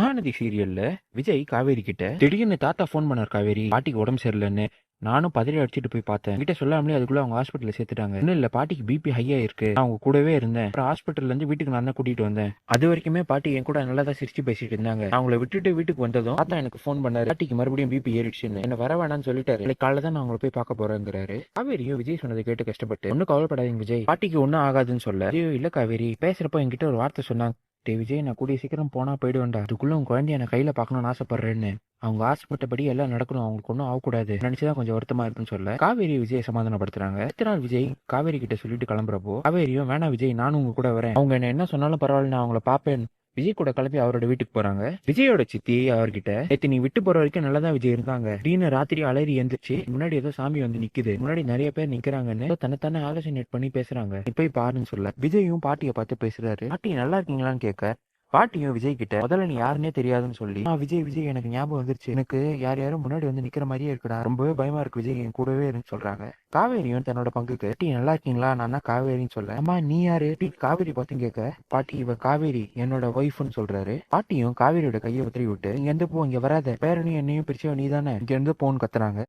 மகாநதி சீரியல்ல விஜய் காவேரி கிட்ட திடீர்னு தாத்தா ஃபோன் பண்ணார், காவேரி பாட்டிக்கு உடம்பு சரியில்லைன்னு. நானும் பதறி அடிச்சுட்டு போய் பார்த்தேன். கிட்ட சொல்லாமலே அதுக்குள்ள அவங்க ஹாஸ்பிட்டல்ல சேர்த்துட்டாங்க. இன்னும் இல்ல, பாட்டிக்கு பிபி ஹையா இருக்கு. நான் அவங்க கூடவே இருந்தேன். அப்புறம் ஹாஸ்பிட்டல்ல இருந்து வீட்டுக்கு நான் தான் கூட்டிட்டு வந்தேன். அது வரைக்குமே பாட்டி என் கூட நல்லா தான் சிரிச்சு பேசிட்டு இருந்தாங்க. நான் அவங்கள விட்டுட்டு வீட்டுக்கு வந்ததும் தாத்தா எனக்கு ஃபோன் பண்ணாரு. பாட்டிக்கு மறுபடியும் பிபி ஏறிடுச்சுன்னு. என்ன வர வேணாம்னு சொல்லிட்டாரு. நாளைக்கு காலைல தான் நான் அவங்கள போய் பார்க்க போறேங்கிறாரு. காவேரியும் விஜய் சொன்னதை கேட்டு கஷ்டப்பட்டு, ஒன்னும் கவலைப்படாதீங்க விஜய், பாட்டிக்கு ஒன்னும் ஆகாதுன்னு சொல்ல, ஐயோ இல்ல காவேரி, பேசுறப்போ என்கிட்ட ஒரு வார்த்தை சொன்னாங்க. டே விஜய், நான் கூடிய சீக்கிரம் போனா போயிடுவேன்டா. அதுக்குள்ள உன் குழந்தைய நான் கையில பார்க்கணும்னு ஆசைப்படுறேன்னு. அவங்க ஆசைப்பட்டபடி எல்லாம் நடக்கணும், அவங்களுக்கு ஒன்றும் ஆகக்கூடாது நினைச்சுதான் கொஞ்சம் வருத்தமா இருக்குன்னு சொல்ல காவேரி விஜய் சமாதானப்படுத்துறாங்க. அடுத்த நாள் விஜய் காவேரி கிட்ட சொல்லிட்டு கிளம்புறப்போ, காவேரியும் வேணா விஜய், நானும் உங்க கூட வரேன், அவங்க என்ன சொன்னாலும் பரவாயில்ல, நான் அவங்கள பாப்பேன் விஜய் கூட கிளம்பி அவரோட வீட்டுக்கு போறாங்க. விஜயோட சித்தி அவர்கிட்ட, நேத்து நீ விட்டு போற வரைக்கும் நல்லதான் விஜய் இருந்தாங்க, திடீர்னு ராத்திரி அலறி எந்திரிச்சு முன்னாடி ஏதோ சாமி வந்து நிக்குது, முன்னாடி நிறைய பேர் நிக்கிறாங்கன்னு தன்னைத்தானே ஆலோசனை பண்ணி பேசுறாங்க, நீ போய் பாருன்னு சொல்ல விஜயும் பாட்டியை பார்த்து பேசுறாரு. பாட்டி நல்லா இருக்கீங்களான்னு கேட்க, பாட்டியும் விஜய் கிட்ட, முதல்ல நீ யாருன்னே தெரியாதுன்னு சொல்லி, விஜய் விஜய் எனக்கு ஞாபகம் வந்துருச்சு, எனக்கு யார் யாரும் முன்னாடி வந்து நிக்கிற மாதிரியே இருக்குடா, ரொம்பவே பயமா இருக்கு விஜய், என் கூடவே இருந்து சொல்றாங்க. காவேரியும் தன்னோட பங்குக்கு, பாட்டி நல்லா இருக்கீங்களா, நான் தான் காவேரின்னு சொல்ல, அம்மா நீ யாரு காவேரி பார்த்து கேட்க, பாட்டி இவ காவேரி என்னோட ஒய்ஃப்னு சொல்றாரு. பாட்டியும் காவேரியோட கையை உத்தரி விட்டு, இங்க இருந்து போ, இங்க வராத, பேரனையும் என்னையும் பிரிச்சவ நீ தானே, இங்க இருந்து போன்னு கத்துறாங்க.